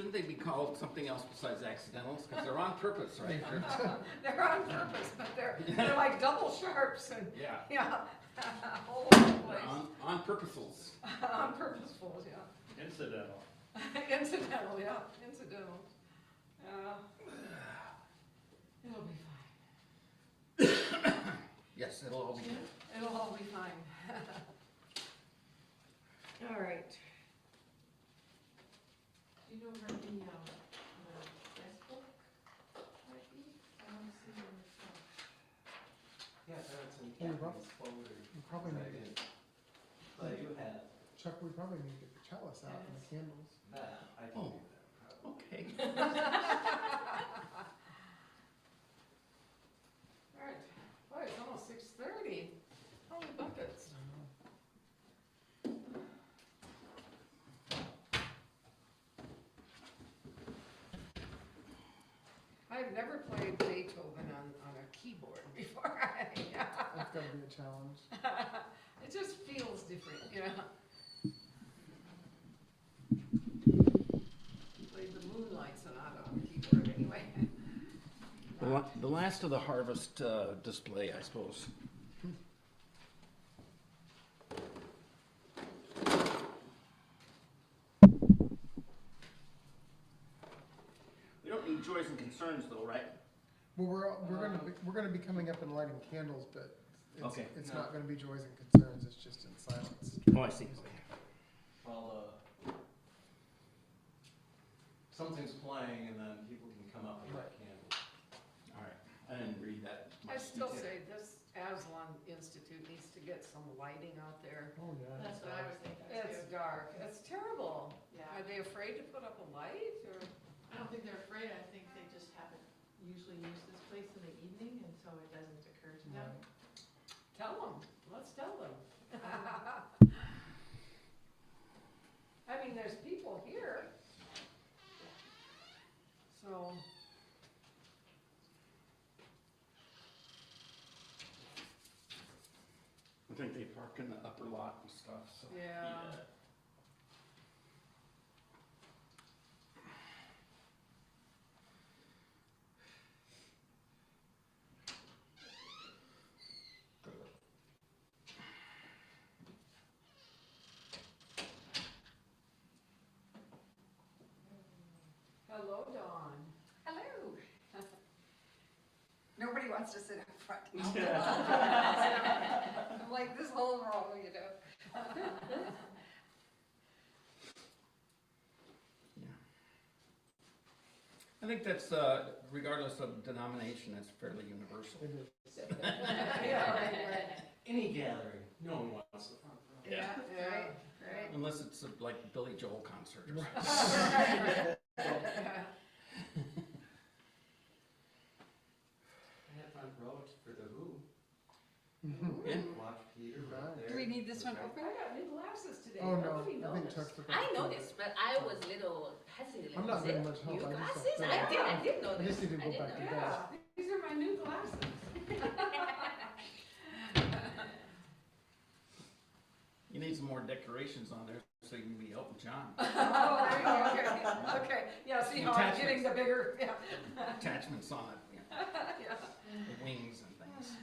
Shouldn't they be called something else besides accidentals? Because they're on purpose, right? They're on purpose, but they're like double sharps and, Yeah. all over the place. On purposeful. On purposeful, yeah. Incidental. Incidental, yeah, incidental. It'll be fine. Yes, it'll all be good. It'll all be fine. All right. Do you know where the guest book might be? I want to see where it's from. Yeah, that's in Yeah, Kathy's folder. We probably need to, But you have Chuck, we probably need to get the chalice out and the candles. that, I can do that probably. Okay. All right. Boy, it's almost 6:30. Holy buckets. I've never played Beethoven on a keyboard before. That's gotta be a challenge. It just feels different, you know? Played the Moonlight Sonata on the keyboard anyway. The last of the harvest display, I suppose. We don't need joys and concerns, though, right? Well, we're gonna be coming up and lighting candles, but Okay. it's No. not gonna be joys and concerns, it's just in silence. Oh, I see. Well, something's playing and then people can come up and light candles. All right. I didn't read that. I much still detail. say this Aslan Institute needs to get some lighting out there. Oh, yeah. That's what I was thinking It's too. dark. It's terrible. Yeah. Are they afraid to put up a light or? I don't think they're afraid, I think they just haven't usually used this place in the evening, and so it doesn't occur to them. Tell them, let's tell them. I mean, there's people here. So. I think they park in the upper lot and stuff, so. Yeah. Hello, Dawn. Hello. Nobody wants to sit up front. I'm like this whole row, you know. Yeah. I think that's, regardless of denomination, that's fairly universal. It is. Yeah, right. Any gathering, no one wants the front row. Yeah, right, right. Unless it's like Billy Joel concert or something. I had front row for the Who. Yeah. Watch Peter Right. right there. Do we need this one I open? got new glasses today. Oh, no, Nobody I think noticed. Chuck's forgot. I to do noticed, but I was a little hesitant. I'm not Is getting it much help, new I just glasses? don't I feel did it. notice. I just need to go did back to notice. bed. Yeah, these are my new glasses. You need some more decorations on there so you can be Elton John. Oh, there you go. Okay, yeah, see how I'm getting the bigger, yeah. Attachments on it, you know, Yeah. the wings and things.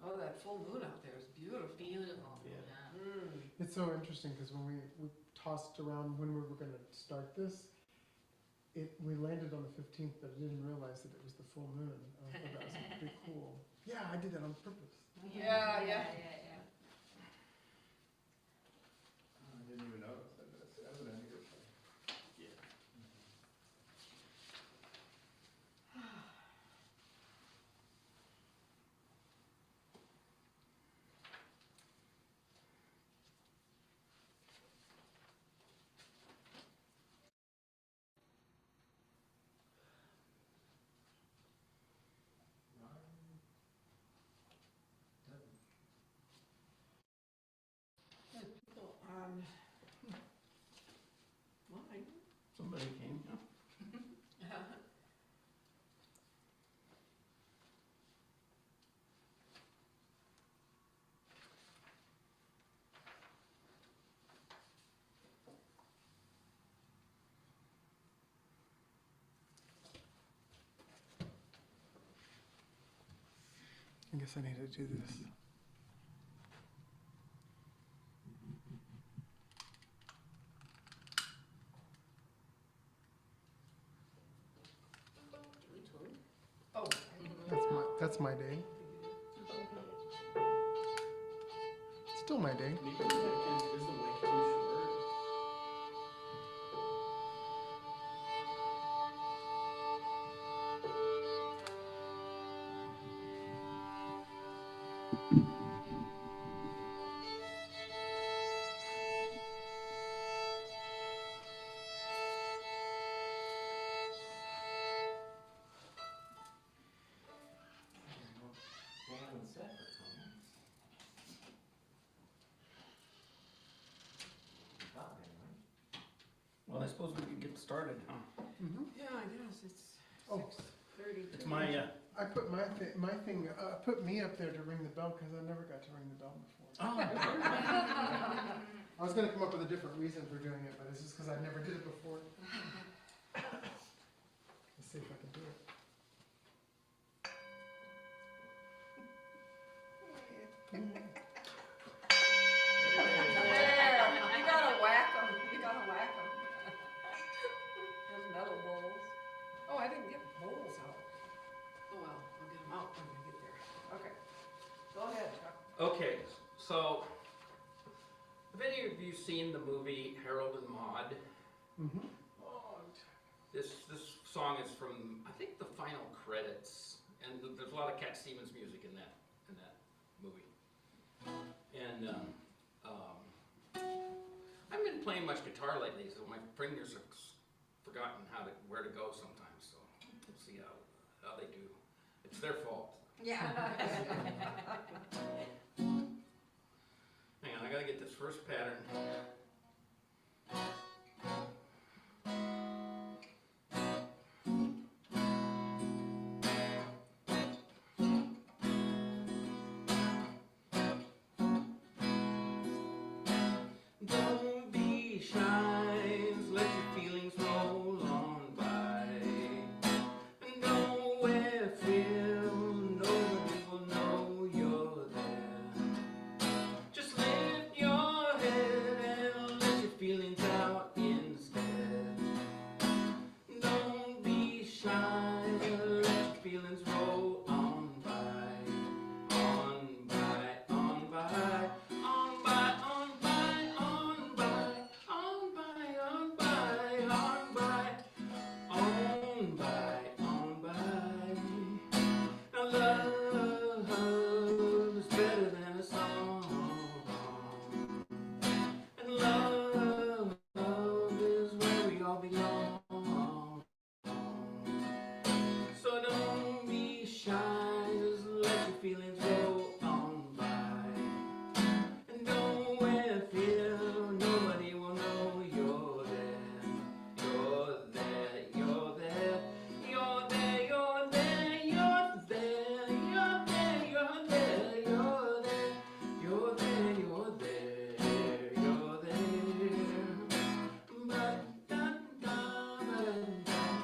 Oh, that full moon out there is beautiful. Beautiful. Yeah. Yeah. It's so interesting, because when we tossed around when we were gonna start this, we landed on the 15th, but I didn't realize that it was the full moon. I thought that was pretty cool. Yeah, I did that on purpose. Yeah. Yeah. I didn't even notice that. That's evident here. Yeah. There's people on line. Somebody came, yeah. guess I need to do this. Oh. That's my day. Still my day. Maybe is the link too short? They haven't said for comments. Not anyway. Well, I suppose we could get started, huh? Yeah, I guess it's Oh. 6:30. It's my, I put my thing put me up there to ring the bell because I never got to ring the bell before. oh, I was gonna come up with a different reason for doing it, but it's just because I never did it before. Let's see if I can do it. There, you gotta whack 'em, you gotta whack 'em. Those metal bowls. Oh, I didn't get bowls out. Oh, well, I'll get them out when I get there. Okay. Go ahead, Chuck. okay, so, have any of you seen the movie Harold and Maude? Mm-hmm. This song is from, I think, the final credits, and there's a lot of Cat Stevens music in that movie. And I haven't been playing much guitar lately, so my fingers have forgotten where to go sometimes. So we'll see how they do. It's their fault. Yeah. Hang on, I gotta get this first pattern. Don't be shy, let your feelings roll on by. And don't wear fear, nobody will know you're there. Just lift your head and let your feelings out instead. Don't be shy, let your feelings roll on by. On by, on by, on by, on by, on by, on by, on by, on by, on by, on by. Now love is better than a song, and love is where we all belong. So don't be shy, just let your feelings roll on by. And don't wear fear, nobody will know you're there. You're there, you're there, you're there, you're there, you're there, you're there, you're there, you're there, you're there, you're there, you're there. Ba-da-da, ba-da-da-da-da-da-da.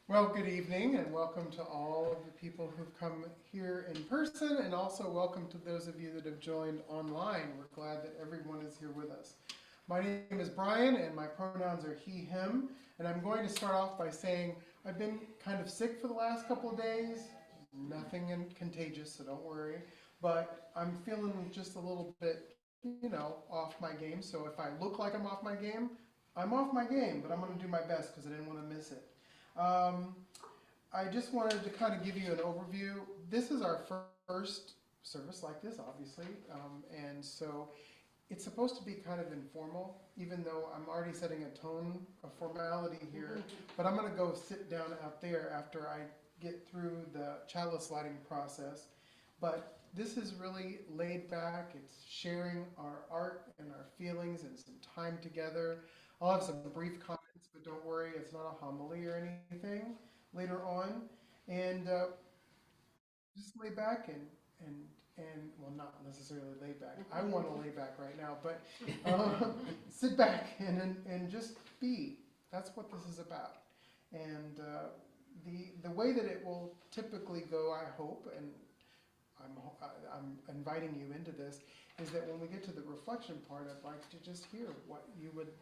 Well, good evening and welcome to all of the people who've come here in person, and also welcome to those of you that have joined online. We're glad that everyone is here with us. My name is Bryan and my pronouns are he, him, and I'm going to start off by saying I've been kind of sick for the last couple of days. Nothing contagious, so don't worry, but I'm feeling just a little bit, off my game. So if I look like I'm off my game, I'm off my game, but I'm going to do my best because I didn't want to miss it. I just wanted to kind of give you an overview. This is our first service like this, obviously, and so it's supposed to be kind of informal, even though I'm already setting a tone of formality here, but I'm going to go sit down out there after I get through the chalice lighting process. But this is really laid back. It's sharing our art and our feelings and some time together. I'll have some brief comments, but don't worry, it's not a homily or anything later on. And just lay back and well, not necessarily lay back. I want to lay back right now, but sit back and just be. That's what this is about. And the way that it will typically go, I hope, and I'm inviting you into this, is that when we get to the reflection part, I'd like to just hear what you would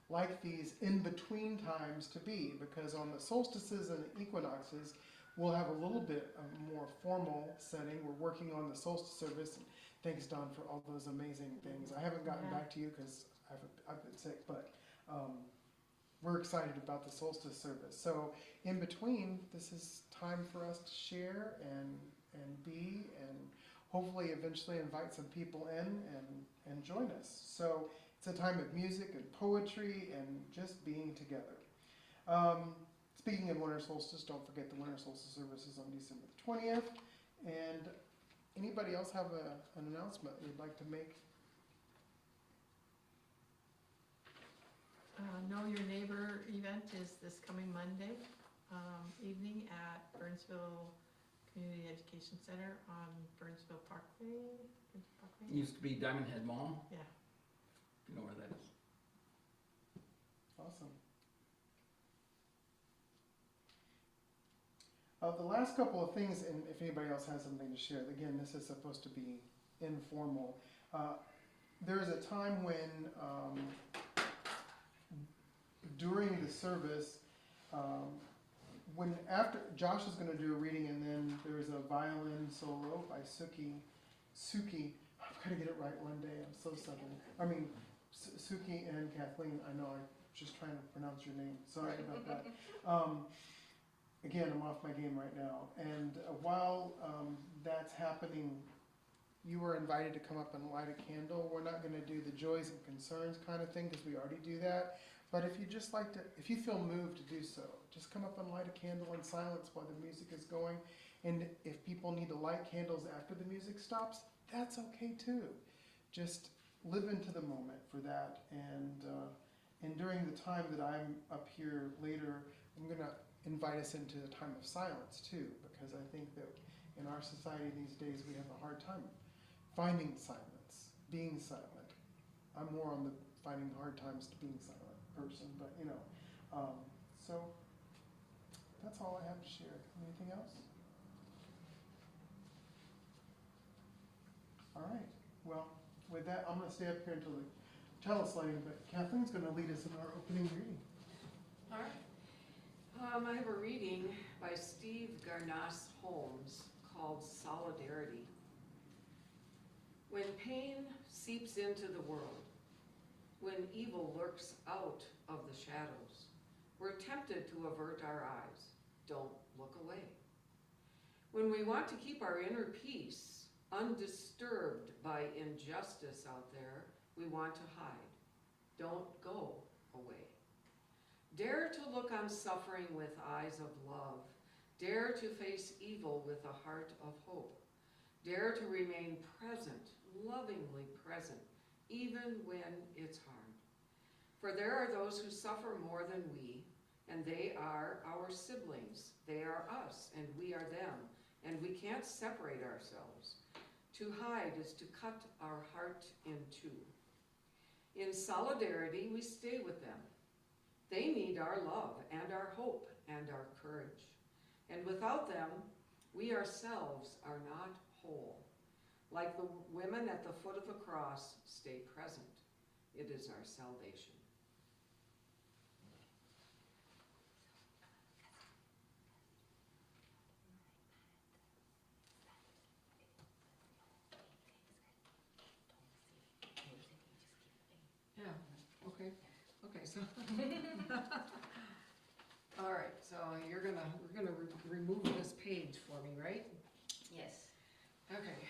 like these in-between times to be, because on the solstices and the equinoxes, we'll have a little bit of a more formal setting. We're working on the solstice service, and thanks, Don, for all those amazing things. I haven't gotten back to you because I've been sick, but we're excited about the solstice service. So in between, this is time for us to share and be, and hopefully eventually invite some people in and join us. So it's a time of music and poetry and just being together. Speaking of winter solstice, don't forget the winter solstice service is on December the 20th. And anybody else have an announcement you'd like to make? Know Your Neighbor event is this coming Monday evening at Burnsville Community Education Center on Burnsville Parkway. It used to be Diamond Head Mall. Yeah. You know where that is. Awesome. The last couple of things, and if anybody else has something to share, again, this is supposed to be informal. There is a time when, during the service, when after Josh is going to do a reading, and then there's a violin solo by Suki. I've got to get it right one day. I'm so southern. I mean, Suki and Kathleen. I know. I'm just trying to pronounce your name. Sorry about that. Again, I'm off my game right now. And while that's happening, you were invited to come up and light a candle. We're not going to do the joys and concerns kind of thing because we already do that. But if you just like to, if you feel moved to do so, just come up and light a candle in silence while the music is going. And if people need to light candles after the music stops, that's okay too. Just live into the moment for that. And during the time that I'm up here later, I'm going to invite us into a time of silence too, because I think that in our society these days we have a hard time finding silence, being silent. I'm more on the finding hard times to being silent person, but you know, so that's all I have to share. Anything else? All right. Well, with that, I'm going to stay up here until the chalice lighting, but Kathleen's going to lead us in our opening reading. All right. I have a reading by Steve Garnas Holmes called Solidarity. When pain seeps into the world, when evil lurks out of the shadows, we're tempted to avert our eyes. Don't look away. When we want to keep our inner peace undisturbed by injustice out there, we want to hide. Don't go away. Dare to look on suffering with eyes of love. Dare to face evil with a heart of hope. Dare to remain present, lovingly present, even when it's hard. For there are those who suffer more than we, and they are our siblings. They are us, and we are them, and we can't separate ourselves. To hide is to cut our heart in two. In solidarity, we stay with them. They need our love and our hope and our courage. And without them, we ourselves are not whole. Like the women at the foot of the cross, stay present. It is our salvation. Yeah, okay, so. All right, so we're gonna remove this page for me, right? Yes. Okay.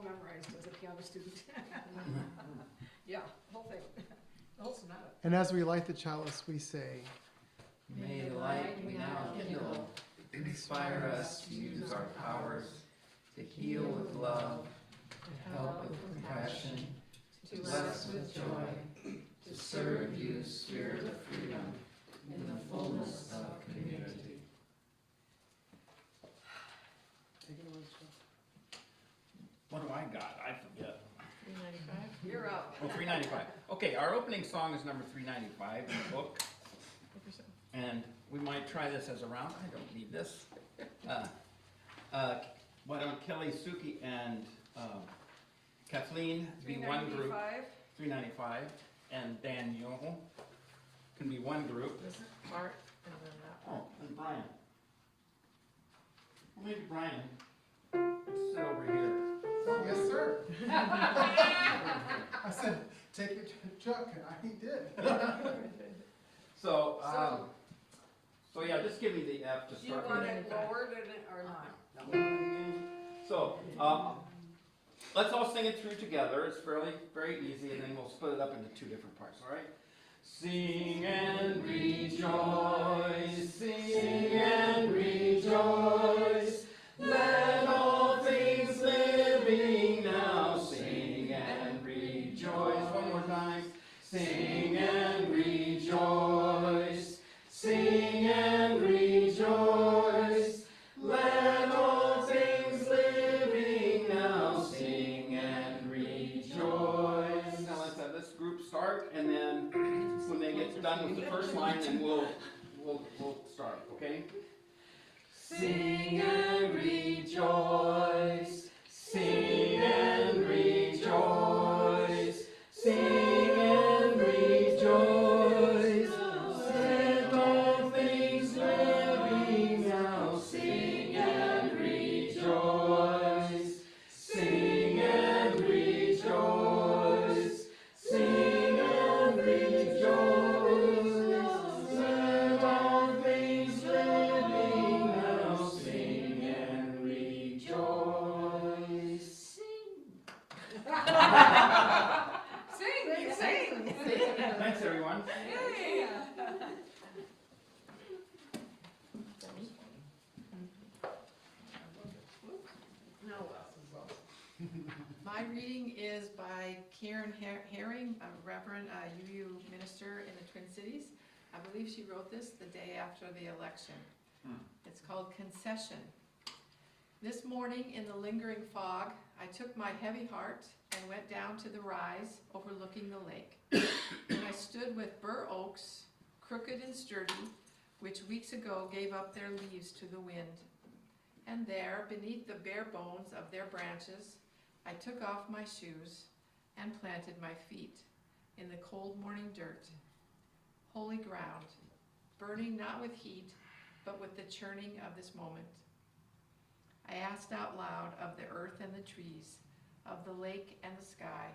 memorized as a piano student. Yeah, the whole thing, the whole sonata. And as we light the chalice, we say, May the light we now kindle inspire us to use our powers to heal with love, to help with compassion, to bless with joy, to serve you, Spirit of freedom, in the fullness of community. take it away, Jeff. What do I got? I forget. 395. You're up. Oh, 395. Okay, our opening song is number 395 in the book, and we might try this as a round. I don't need this. Why don't Kelly, Suki, and Kathleen be one group? 395. And Daniel can be one group. This part and then that part. Oh, and Bryan. Well, maybe Bryan. Let's sit over here. Yes, sir. Take it to the truck, and I did. So, so yeah, just give me the F to Do you start want with. it lowered or not? No. So, let's all sing it through together. It's very easy, and then we'll split it up into two different parts, all right? Sing and rejoice, sing and rejoice. Let all things living now sing and rejoice. One more time. Sing and rejoice, sing and rejoice. Let all things living now sing and rejoice. Now let's have this group start, and then when they get done with the first line, then we'll start, okay? Sing and rejoice, sing and rejoice, sing and rejoice. Let all things living now sing and rejoice, sing and rejoice, sing and rejoice. Let all things living now sing and rejoice. Sing. Thanks, everyone. Yay. My reading is by Karen Herring, a Reverend UU minister in the Twin Cities. I believe she wrote this the day after the election. It's called Concession. This morning in the lingering fog, I took my heavy heart and went down to the rise overlooking the lake. And I stood with bur oaks, crooked and sturdy, which weeks ago gave up their leaves to the wind. And there, beneath the bare bones of their branches, I took off my shoes and planted my feet in the cold morning dirt, holy ground, burning not with heat, but with the churning of this moment. I asked out loud of the earth and the trees, of the lake and the sky,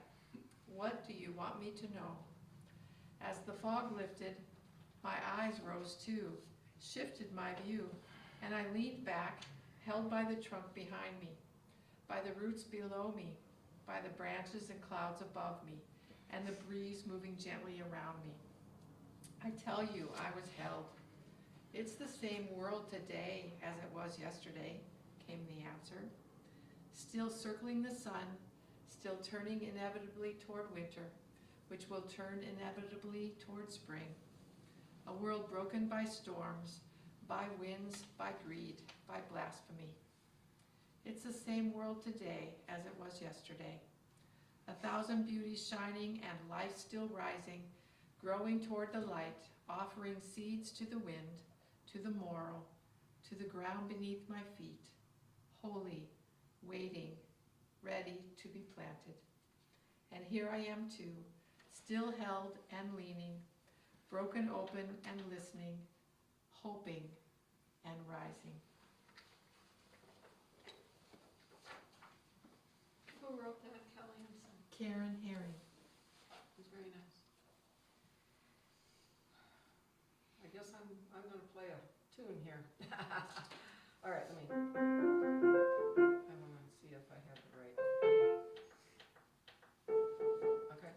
what do you want me to know? As the fog lifted, my eyes rose too, shifted my view, and I leaned back, held by the trunk behind me, by the roots below me, by the branches and clouds above me, and the breeze moving gently around me. I tell you, I was held. It's the same world today as it was yesterday, came the answer. Still circling the sun, still turning inevitably toward winter, which will turn inevitably toward spring. A world broken by storms, by winds, by greed, by blasphemy. It's the same world today as it was yesterday. 1,000 beauties shining and life still rising, growing toward the light, offering seeds to the wind, to the morrow, to the ground beneath my feet, holy, waiting, ready to be planted. And here I am too, still held and leaning, broken open and listening, hoping and rising. Who wrote that, Kelly? I'm sorry. Karen Herring. It's very nice. I guess I'm gonna play a tune here. All right, let me. I wanna see if I have it right. Okay.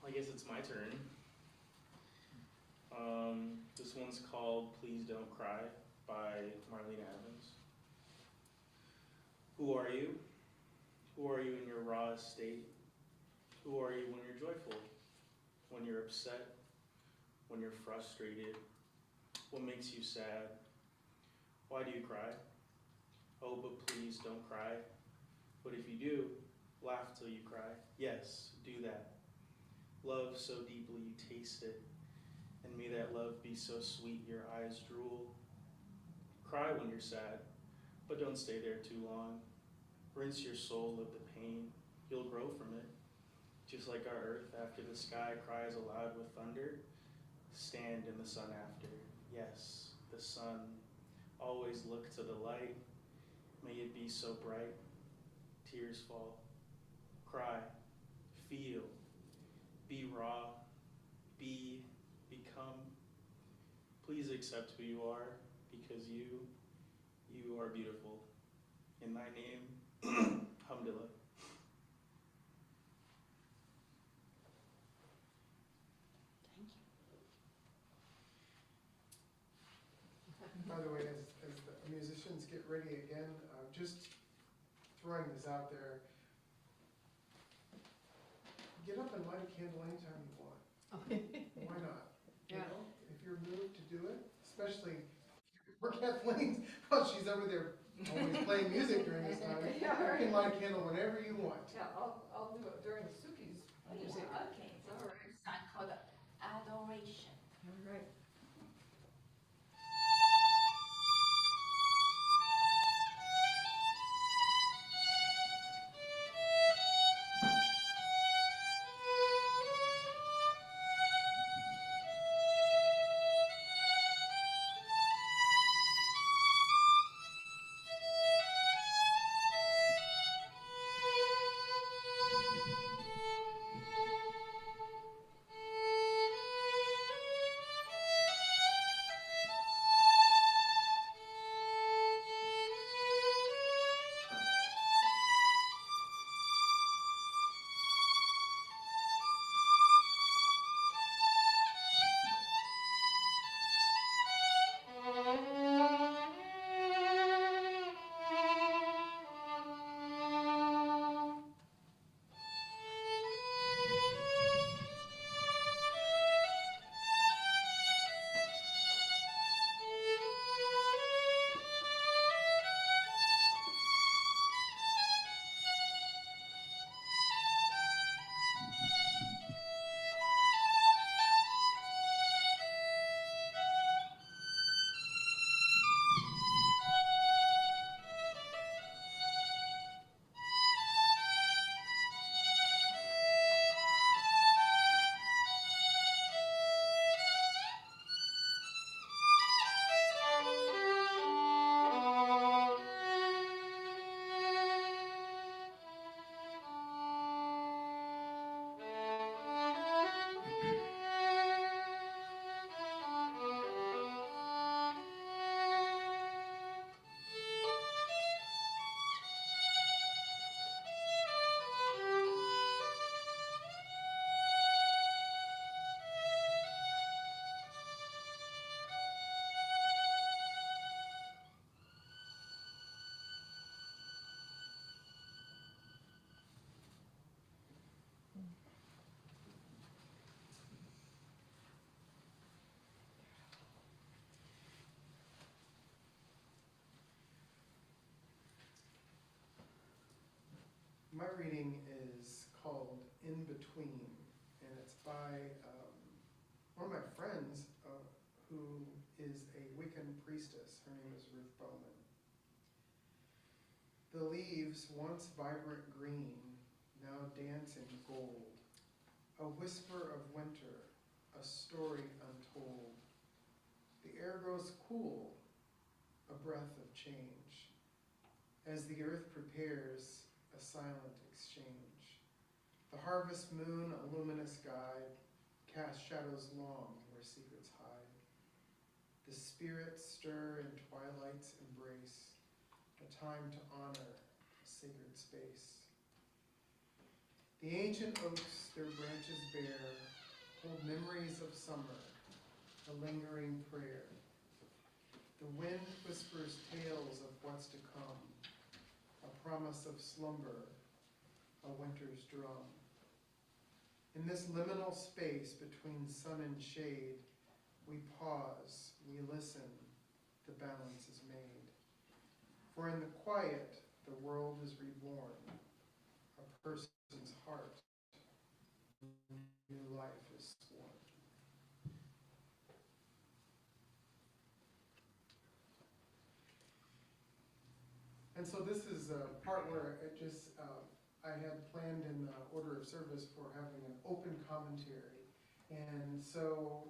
I guess it's my turn. This one's called Please Don't Cry by Marlene Evans. Who are you? Who are you in your rawest state? Who are you when you're joyful? When you're upset? When you're frustrated? What makes you sad? Why do you cry? Oh, but please don't cry. But if you do, laugh till you cry. Yes, do that. Love so deeply you taste it. And may that love be so sweet your eyes drool. Cry when you're sad, but don't stay there too long. Rinse your soul of the pain. You'll grow from it. Just like our earth after the sky cries aloud with thunder, stand in the sun after. Yes, the sun. Always look to the light. May it be so bright. Tears fall. Cry. Feel. Be raw. Become. Please accept who you are, because you are beautiful. In thy name, Alhamdulillah. By the way, as the musicians get ready again, just throwing this out there, get up and light a candle anytime you want. Why not? You Yeah. know, if you're moved to do it, especially for Kathleen, while she's over there always playing music during this time, Yeah, you right. can light a candle whenever you want. Yeah, I'll do it during the Suki's. Okay, so All right. it's song called Adoration. All right. My reading is called In Between, and it's by one of my friends who is a Wiccan priestess. Her name is Ruth Bowman. The leaves, once vibrant green, now dance in gold. A whisper of winter, a story untold. The air grows cool, a breath of change. As the earth prepares, a silent exchange. The harvest moon, a luminous guide, casts shadows long where secrets hide. The spirits stir in twilight's embrace, a time to honor a sacred space. The ancient oaks, their branches bare, hold memories of summer, a lingering prayer. The wind whispers tales of what's to come, a promise of slumber, a winter's drum. In this liminal space between sun and shade, we pause, we listen, the balance is made. For in the quiet, the world is reborn, a person's heart, new life is sworn. And so this is a part where it just, I had planned in the order of service for having an open commentary. And so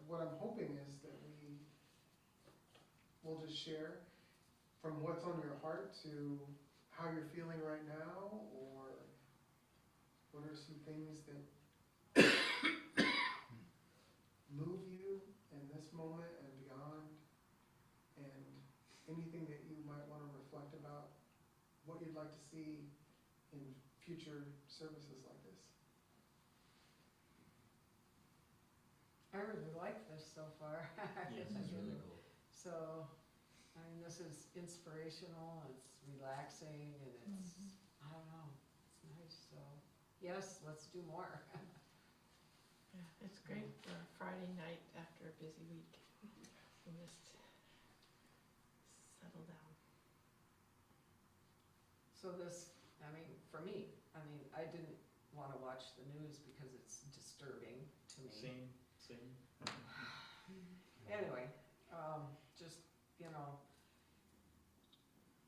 what I'm hoping is that we will just share from what's on your heart to how you're feeling right now, or what are some things that move you in this moment and beyond, and anything that you might want to reflect about what you'd like to see in future services like this. I really like this so far. Yes, it's really cool. So, I mean, this is inspirational, it's relaxing, and it's, I don't know, it's nice, so, yes, let's do more. Yeah, it's great for a Friday night after a busy week. We'll just settle down. So this, I mean, for me, I didn't want to watch the news because it's disturbing to me. Same. Anyway, just,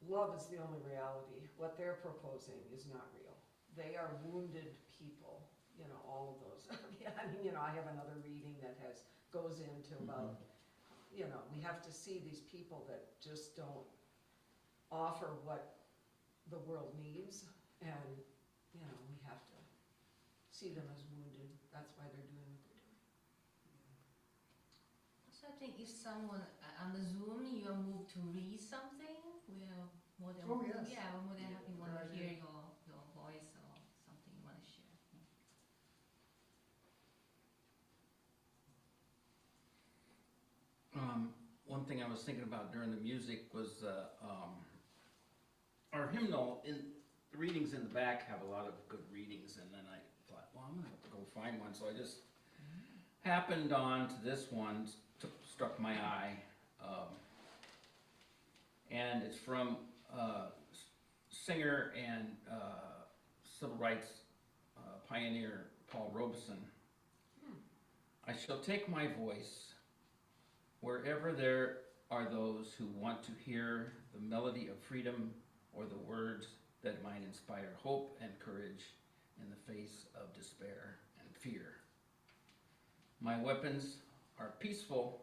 love is the only reality. What they're proposing is not real. They are wounded people, all of those. I have another reading that goes into about, we have to see these people that just don't offer what the world needs, and, we have to see them as wounded. That's why they're doing what they're doing. So I think if someone on the Zoom, you are moved to read something, we are more than, Oh, yes. yeah, we're more than happy want to Good hear idea. your voice or something you want to share. One thing I was thinking about during the music was our hymnal. In the readings in the back have a lot of good readings, and then I thought, well, I'm gonna go find one. So I just happened on to this one, struck my eye, and it's from singer and civil rights pioneer Paul Robeson. I shall take my voice wherever there are those who want to hear the melody of freedom or the words that might inspire hope and courage in the face of despair and fear. My weapons are peaceful,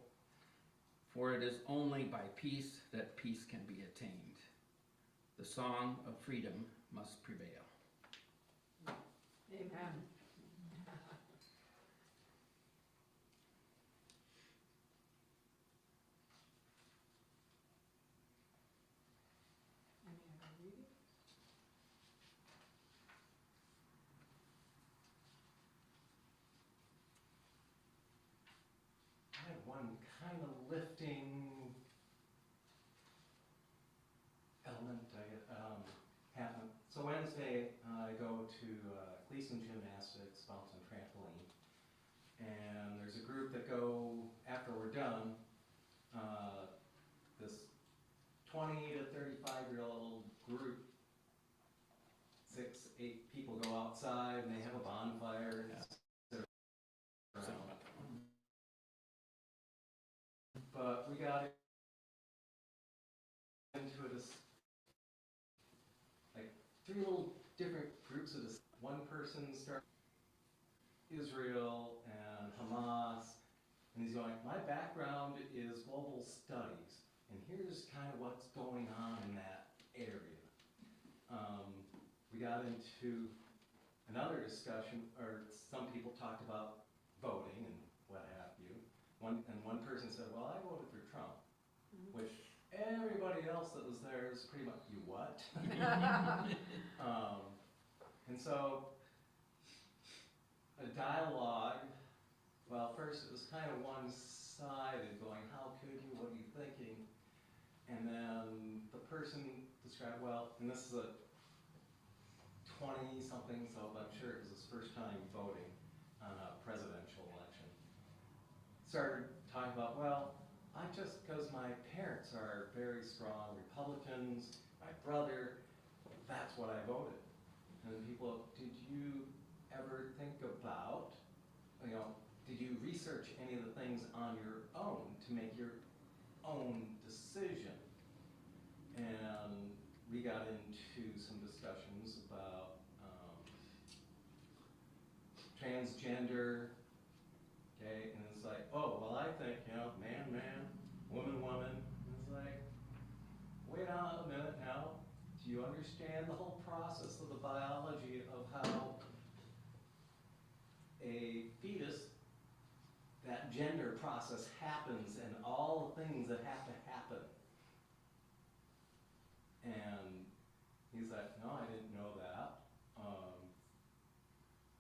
for it is only by peace that peace can be attained. The song of freedom must prevail. Amen. Any other reading? I have one kind of lifting element happen. So Wednesday, I go to Gleason Gymnastics, Fountain Trampoline, and there's a group that go, after we're done, this 20 to 35-year-old group, 6, 8 people go outside and they have a bonfire. And sit around. But we got into this, like 3 little different groups of this. One person started Israel and Hamas, and he's going, my background is global studies, and here's kind of what's going on in that area. We got into another discussion, or some people talked about voting and what have you. One person said, well, I voted for Trump, which everybody else that was there is pretty much, you what? And so, a dialogue, well, first it was kind of one-sided, going, how could you, what are you thinking? And then the person described, well, and this is a 20-something, so I'm sure it was his first time voting on a presidential election. Started talking about, well, I just, because my parents are very strong Republicans, my brother, that's what I voted. And then people, did you ever think about, did you research any of the things on your own to make your own decision? And we got into some discussions about transgender, okay, and it's like, oh, well, I think, man, man, woman, woman. And it's like, wait on a minute now. Do you understand the whole process of the biology of how a fetus, that gender process happens and all the things that have to happen? And he's like, no, I didn't know that.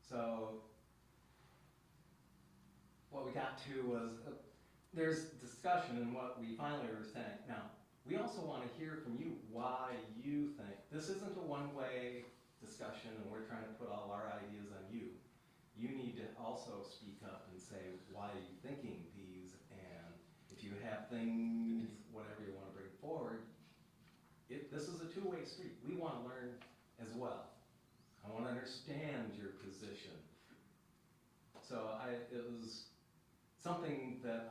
So what we got to was, there's discussion, and what we finally were saying, now, we also want to hear from you why you think. This isn't a one-way discussion and we're trying to put all our ideas on you. You need to also speak up and say, why are you thinking these? And if you have things, whatever you want to bring forward, this is a two-way street. We want to learn as well. I want to understand your position. So it was something that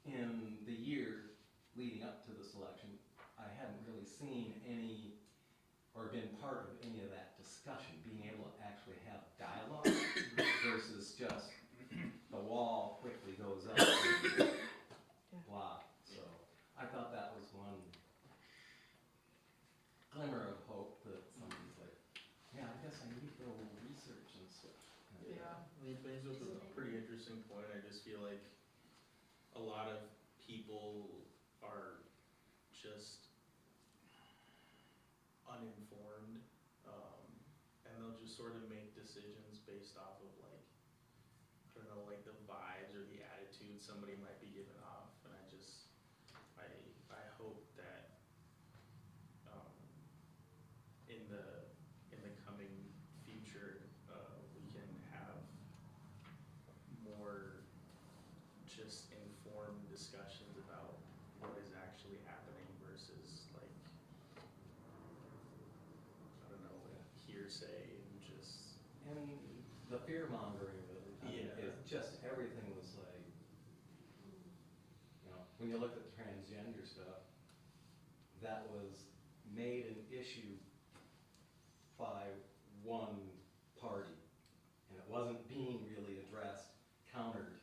in the year leading up to this election, I hadn't really seen any, or been part of any of that discussion, being able to actually have dialogue versus just the wall quickly goes up and blah. So I thought that was one glimmer of hope that somebody's like, yeah, I guess I need to go research and stuff. Yeah, I mean, brings up a pretty interesting point. I just feel like a lot of people are just uninformed, and they'll just sort of make decisions based off of like, I don't know, like the vibes or the attitude somebody might be giving off, and I hope that in the coming future we can have more just informed discussions about what is actually happening versus like, I don't know, hearsay and just. And the fear mongering of it, is just everything was like, when you look at the transgender stuff, that was made an issue by one party, and it wasn't being really addressed, countered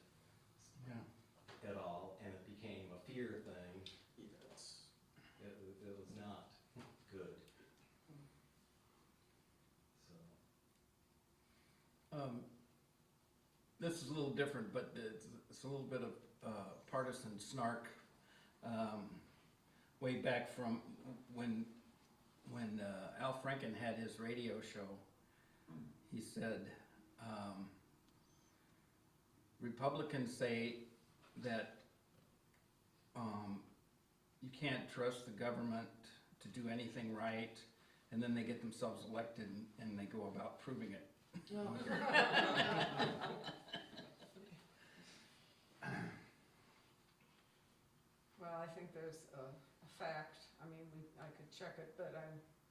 at all, and it became a fear thing. It was not good. So. This is a little different, but it's a little bit of partisan snark. Way back from when Al Franken had his radio show, he said, Republicans say that you can't trust the government to do anything right, and then they get themselves elected and they go about proving it. Well, I think there's a fact, I mean, I could check it, but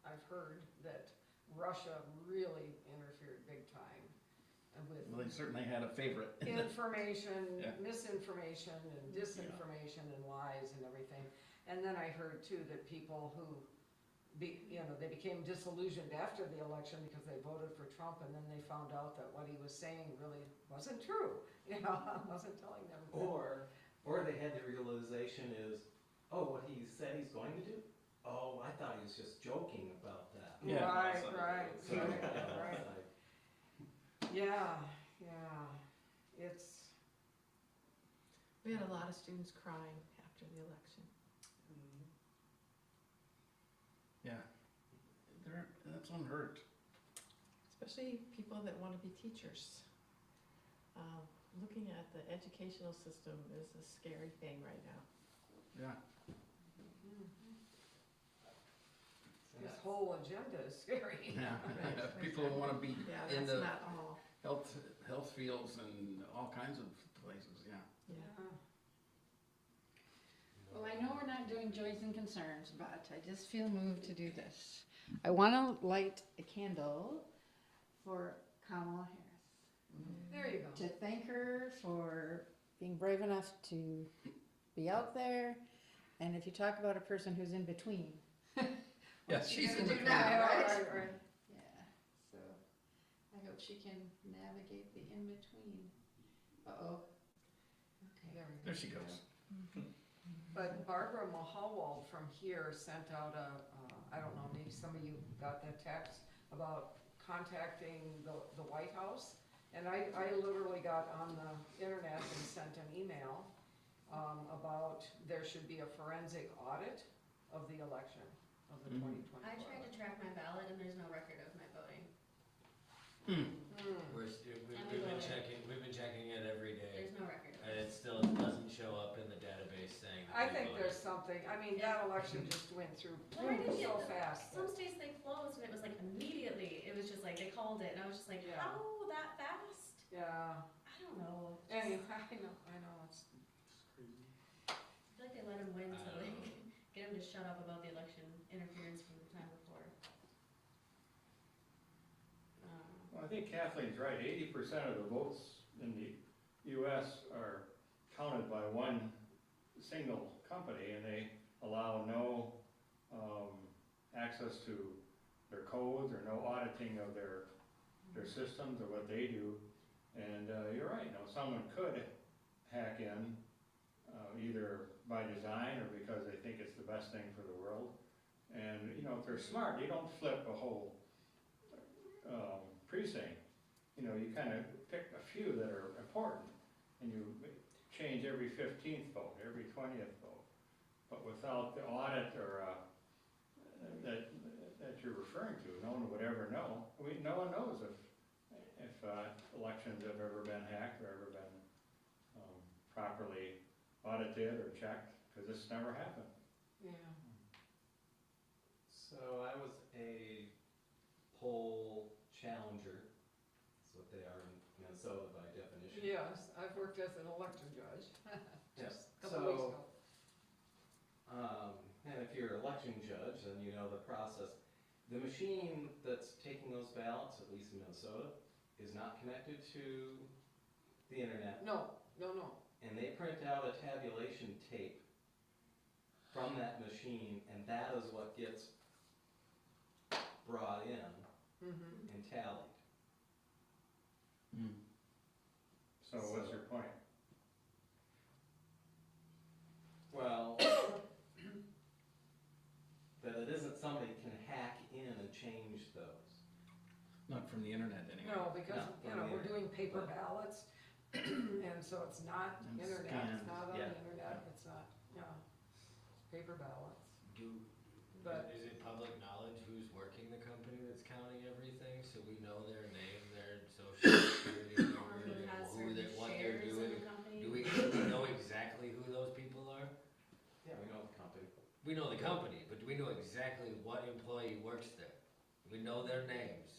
I've heard that Russia really interfered big time with Well, they certainly had a favorite. information, Yeah. misinformation and disinformation and lies and everything. And then I heard too that people who, they became disillusioned after the election because they voted for Trump, and then they found out that what he was saying really wasn't true, wasn't telling them. Or they had the realization is, oh, what he said he's going to do? Oh, I thought he was just joking about that. Yeah. Right. So, Right. Yeah, it's. We had a lot of students crying after the election. Yeah, that's unheard. especially people that want to be teachers. Looking at the educational system is a scary thing right now. Yeah. This whole agenda is scary. Yeah. People want to be Yeah, in that's the not all. health fields and all kinds of places, yeah. Yeah. Well, I know we're not doing joys and concerns, but I just feel moved to do this. I want to light a candle for Kamala Harris. There you go. To thank her for being brave enough to be out there. And if you talk about a person who's in between. Yeah, what she's gonna in do between. now, Right, right? right, right. Yeah, so I hope she can navigate the in-between. Uh-oh. Okay. There we go. There she goes. But Barbara Mahawald from here sent out I don't know, maybe some of you got that text about contacting the White House. And I literally got on the internet and sent an email about there should be a forensic audit of the election, of the 2024 I tried to track my ballot and there's no record of my voting. We've been checking it every day, There's no record of and it. it still doesn't show up in the database saying that I we think voted. there's something, I mean, that election just went through Well, I didn't so get fast. Some states they closed and it was like immediately, it was just like, they called it and I was just like, Yeah. how that fast? Yeah, I don't know. Just- anyway, I know, it's crazy. I feel like they let him win to like, get him to shut up about the election interference from the time before. Well, I think Kathleen's right, 80% of the votes in the US are counted by one single company, and they allow no access to their codes or no auditing of their systems or what they do. And you're right, someone could hack in either by design or because they think it's the best thing for the world. And if they're smart, they don't flip a whole precinct. You kind of pick a few that are important, and you change every 15th vote, every 20th vote. But without the audit or that you're referring to, no one would ever know. No one knows if elections have ever been hacked or ever been properly audited or checked, because this never happened. yeah. So I was a poll challenger, that's what they are in Minnesota by definition. Yes, I've worked as an election judge, just a couple So, weeks ago. And if you're an election judge, then you know the process. The machine that's taking those ballots, at least in Minnesota, is not connected to the internet. No. And they print out a tabulation tape from that machine, and that is what gets brought in Mm-hmm. and tallied. So what's your point? Well, that it isn't somebody can hack in and change those. Not from the internet anyway. No, because, No, we're doing paper ballots, and so it's not And internet, scanned, it's not on yeah. the internet, it's not, it's paper ballots. But- Is it public knowledge who's working the company that's counting everything, so we know their name, their social security Or number, who has who certain what they're shares in doing? the company. Do we know exactly who those people are? Yeah, we know the company. We know the company, but do we know exactly what employee works there? We know their names,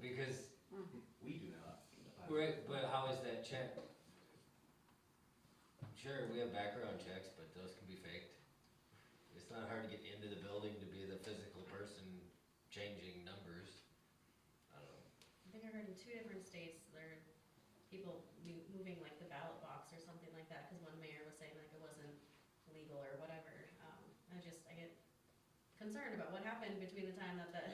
because, We do not. right, but how is that checked? Sure, we have background checks, but those can be faked. It's not hard to get into the building to be the physical person changing numbers. I don't know. I think I heard in 2 different states, there are people moving like the ballot box or something like that, because one mayor was saying like it wasn't legal or whatever. I get concerned about what happened between the time that the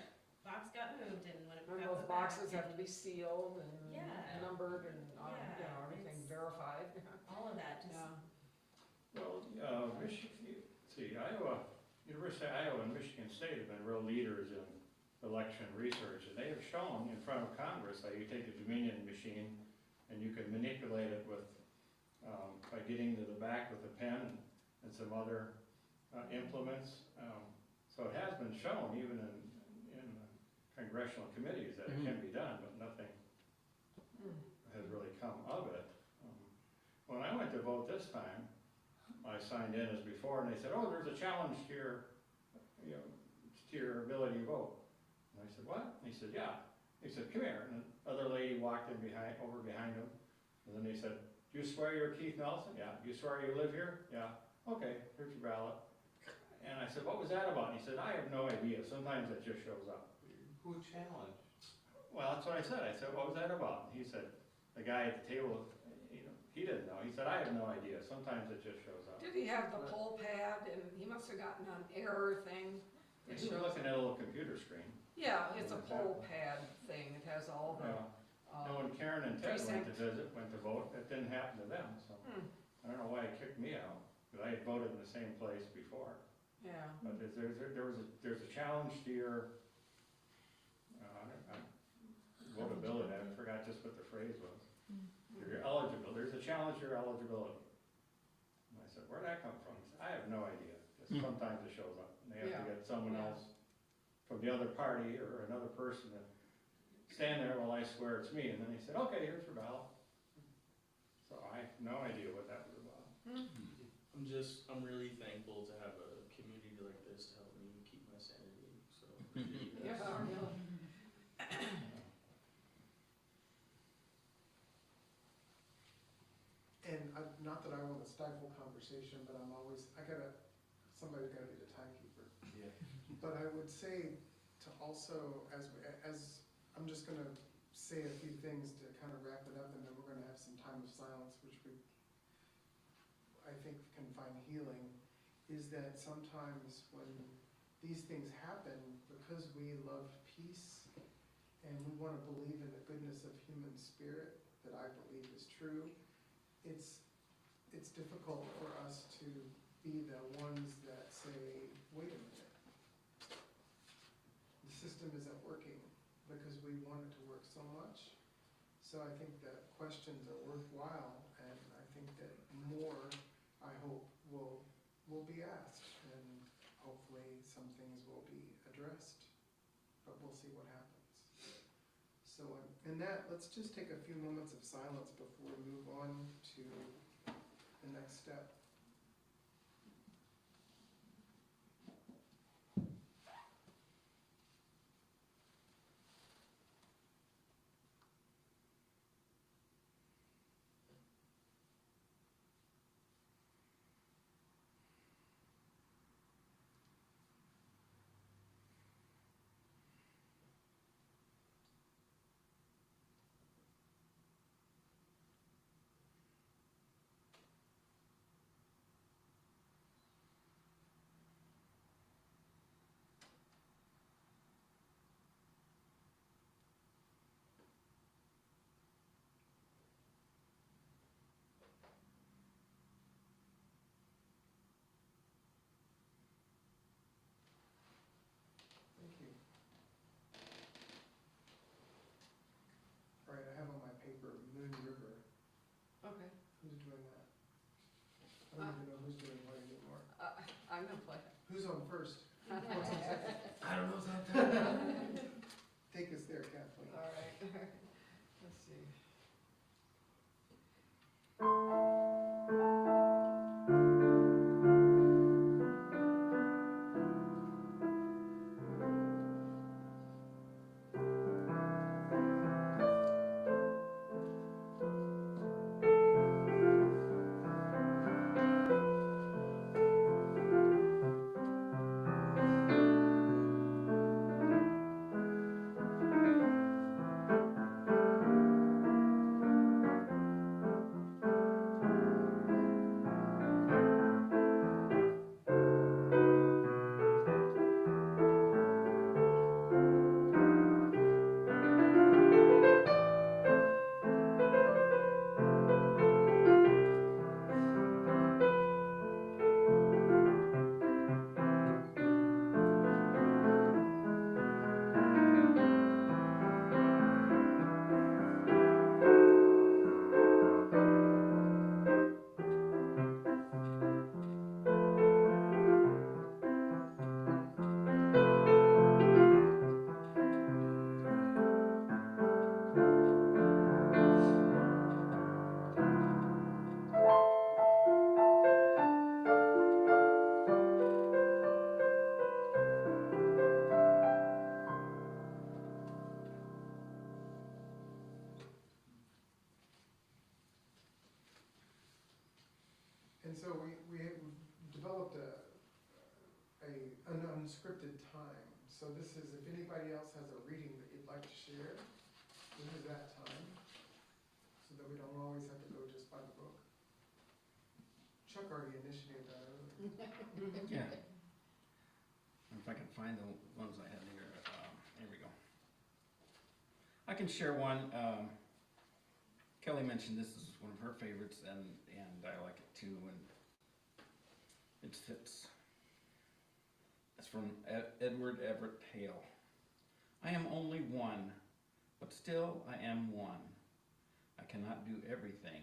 box got moved and when it got And put those back. boxes have to be sealed and Yeah. numbered and, Yeah, everything it's- verified. All of that, just, Yeah. Well, University of Iowa and Michigan State have been real leaders in election research, and they have shown in front of Congress how you take a Dominion machine and you can manipulate it with, by getting to the back with a pen and some other implements. So it has been shown even in congressional congressional committees that it can be done, but nothing has really come of it. When I went to vote this time, I signed in as before, and they said, oh, there's a challenge to your, you know, to your ability to vote. And I said, what? And he said, yeah. He said, come here. And another lady walked in over behind him, and then they said, do you swear you're Keith Nelson? Yeah. Do you swear you live here? Yeah. Okay, here's your ballot. And I said, what was that about? And he said, I have no idea. Sometimes it just shows up. Who challenged? Well, that's what I said. I said, what was that about? And he said, the guy at the table, you know, he didn't know. He said, I have no idea. Sometimes it just shows up. Did he have the poll pad, and he must have gotten an error thing? And you were looking at a little computer screen. Yeah, it's a poll pad thing, it has all the, And when Karen and Ted went to precinct. went to vote, it didn't happen to them, so I don't know why it kicked me out, because I had voted in the same place before. Yeah. But there's a challenge to your, votability, I forgot just what the phrase was. You're eligible, there's a challenge to your eligibility. And I said, where'd that come from? He said, I have no idea, just sometimes it shows up, and they have to get someone else from the other party or another person to stand there while I swear it's me, and then he said, okay, here's your ballot. So I have no idea what that was about. I'm really thankful to have a community like this to help me keep my sanity, so. Yeah, really. And not that I wanna stifle conversation, but somebody's gotta be the timekeeper. Yeah. But I would say to also, I'm just gonna say a few things to kind of wrap it up, and then we're gonna have some time of silence, which I think can find healing, is that sometimes when these things happen, because we love peace, and we wanna believe in the goodness of human spirit, that I believe is true, it's difficult for us to be the ones that say, wait a minute, the system isn't working because we want it to work so much. So I think that questions are worthwhile, and I think that more, I hope, will be asked, and hopefully some things will be addressed, but we'll see what happens. So in that, let's just take a few moments of silence before we move on to the next step. Thank you. All right, I have on my paper Moon River. Okay, Who's doing that? I don't even know who's doing what anymore. I'm gonna play. Who's on first? What's on second? I don't know something. Take us there, Kathleen. All right, let's see. so we've developed an unscripted time. So this is, if anybody else has a reading that you'd like to share, this is that time, so that we don't always have to go just by the book. Chuck already initiated that earlier. Yeah. If I can find the ones I had here, here we go. I can share one. Kelly mentioned this is one of her favorites, and I like it too, and it fits. It's from Edward Everett Hale. I am only one, but still I am one. I cannot do everything,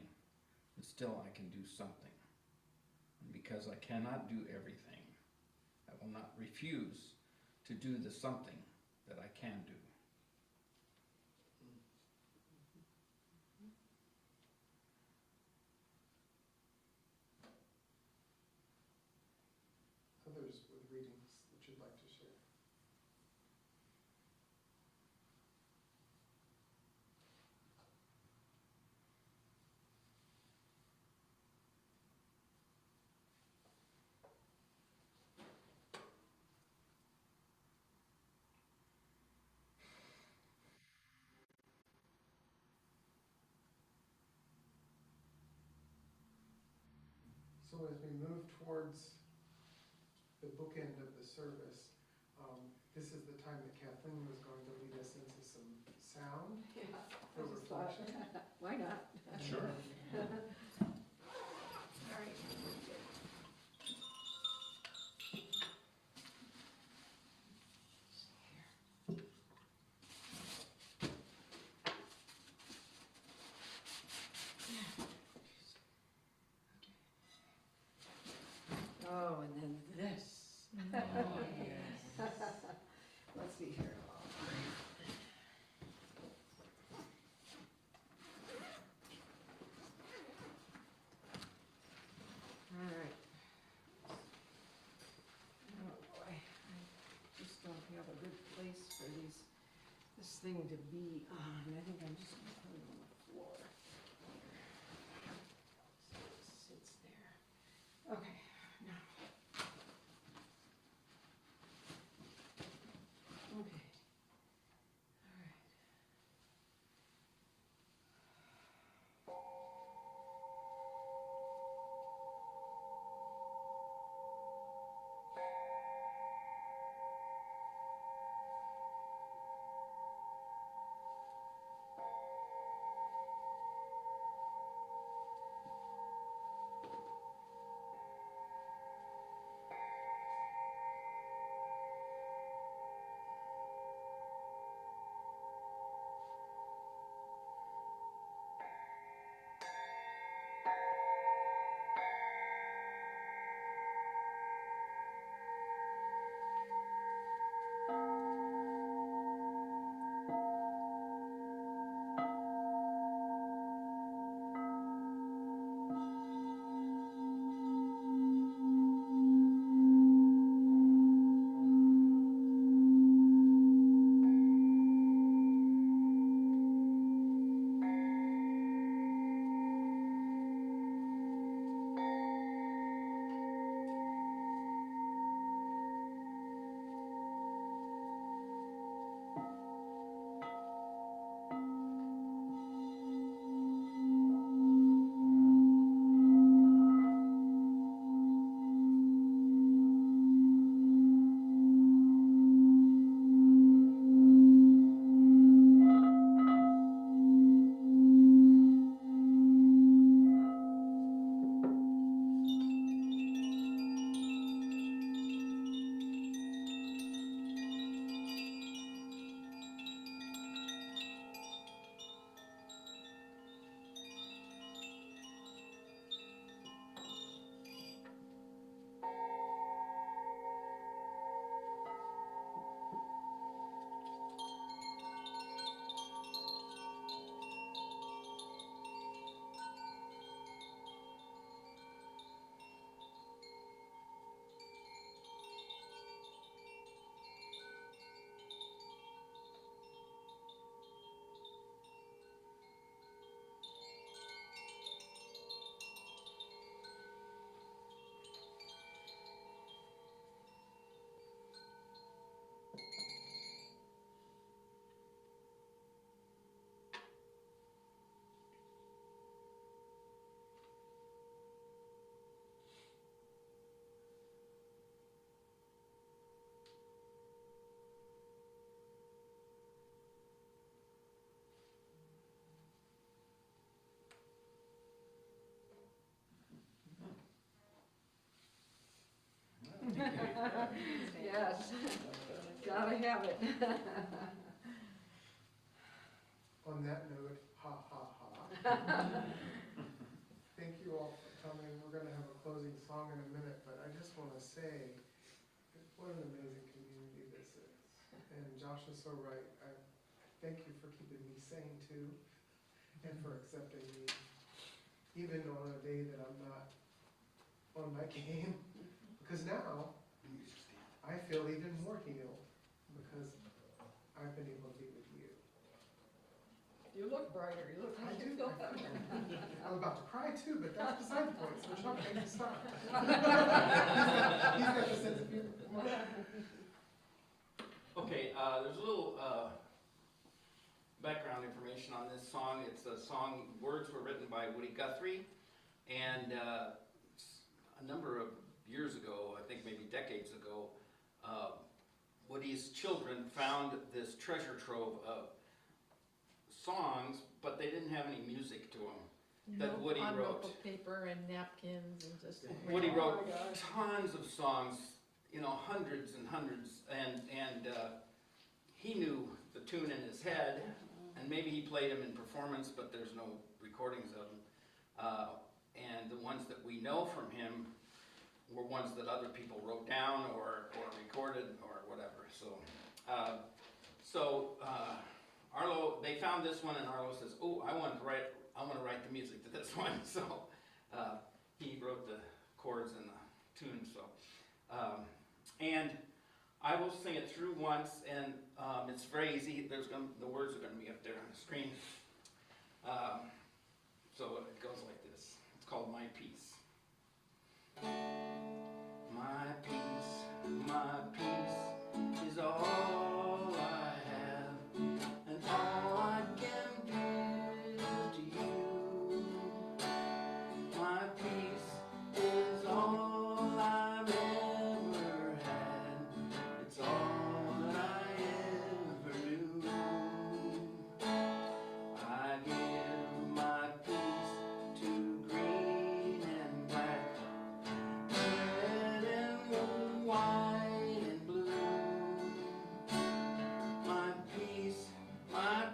but still I can do something. And because I cannot do everything, I will not refuse to do the something that I can do. Others with readings that you'd like to share. So as we move towards the bookend of the service, this is the time that Kathleen was going to lead us into some sound Yeah, for I just thought, reflection. why not? Sure. All right. Oh, and then this. Oh, yes. Let's see here. All right. Oh boy, I just don't have a good place for this thing to be on. I think I'm just gonna put it on the floor. So it sits there. Okay, now. Okay. All right. Gotta have it. On that note, ha ha ha. Thank you all for coming. We're gonna have a closing song in a minute, but I just wanna say, what an amazing community this is. And Josh is so right. I thank you for keeping me sane too, and for accepting me, even on a day that I'm not on my game. Because now, I feel even more healed, because I've been able to be with you. You look brighter, you look I like you do. feel better. I'm about to cry too, but that's beside the point, so Chuck, I can stop. He's got the sense of humor. Come on. Okay, there's a little background information on this song. It's a song, words were written by Woody Guthrie, and a number of years ago, I think maybe decades ago, Woody's children found this treasure trove of songs, but they didn't have any music to them. That Woody on wrote. notebook paper and napkins and just. Woody Oh wrote my gosh. tons of songs, you know, hundreds and hundreds, and he knew the tune in his head, and maybe he played them in performance, but there's no recordings of them. And the ones that we know from him were ones that other people wrote down or recorded or whatever. So Arlo, they found this one, and Arlo says, "Oh, I want to write the music to this one." So he wrote the chords and the tune. So and I will sing it through once, and it's very easy. The words are going to be up there on the screen. So it goes like this. It's called My Peace. My peace is all I have, and all I can give to you. My peace is all I've ever had, it's all that I ever knew. I give my peace to green and black, red and white and blue. My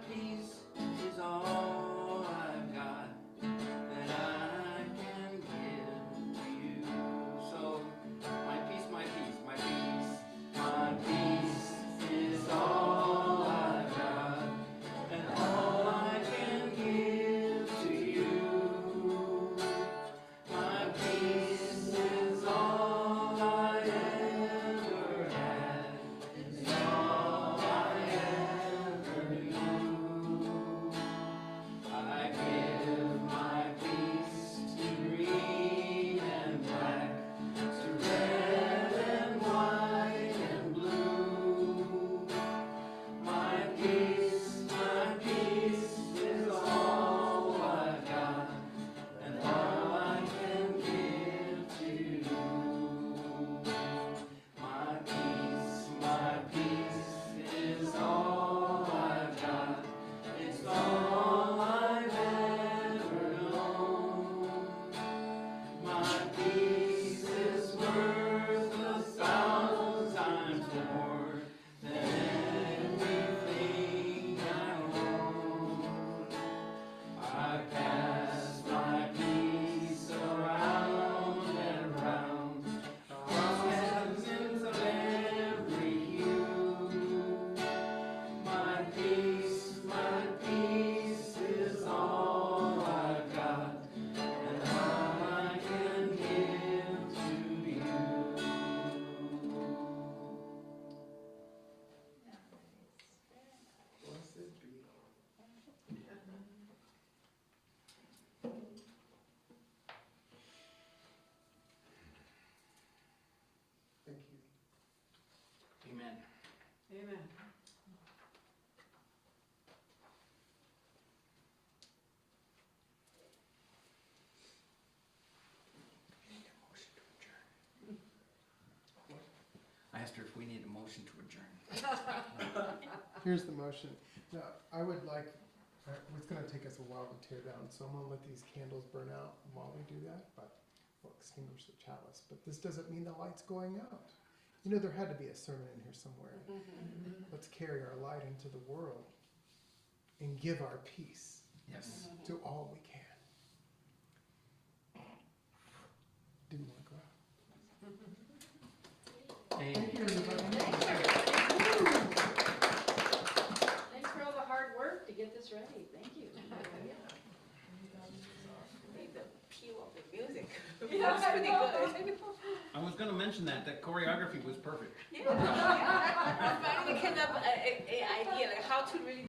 peace is all I've got that I can give to you. So my peace, my peace, my peace, my peace is all I've got and all I can give to you. My peace is all I ever had, it's all I ever knew. I give my peace to green and black, to red and white and blue. My peace is all I've got and all I can give to you. My peace is all I've got, it's all I've ever known. My peace is worth 1,000 times more than anything I own. I pass my peace around and around, across heavens of every hue. My peace is all I've got, and all I can give to you. Blessed be. Thank you. Amen. Amen. I asked her if we need a motion to adjourn. Here's the motion. Now, I would like, it's gonna take us a while to tear down, so I'm gonna let these candles burn out while we do that, but we'll extinguish the chalice. But this doesn't mean the light's going out. You know, there had to be a sermon in here somewhere. Let's carry our light into the world and give our peace Yes. to all we can. Didn't want to go out. Thank you. Thanks for all the hard work to get this ready, thank you. Need the cue of the music. Yeah, It's pretty good. I was gonna mention that choreography was perfect. Yeah. I finally came up with an idea, like how to really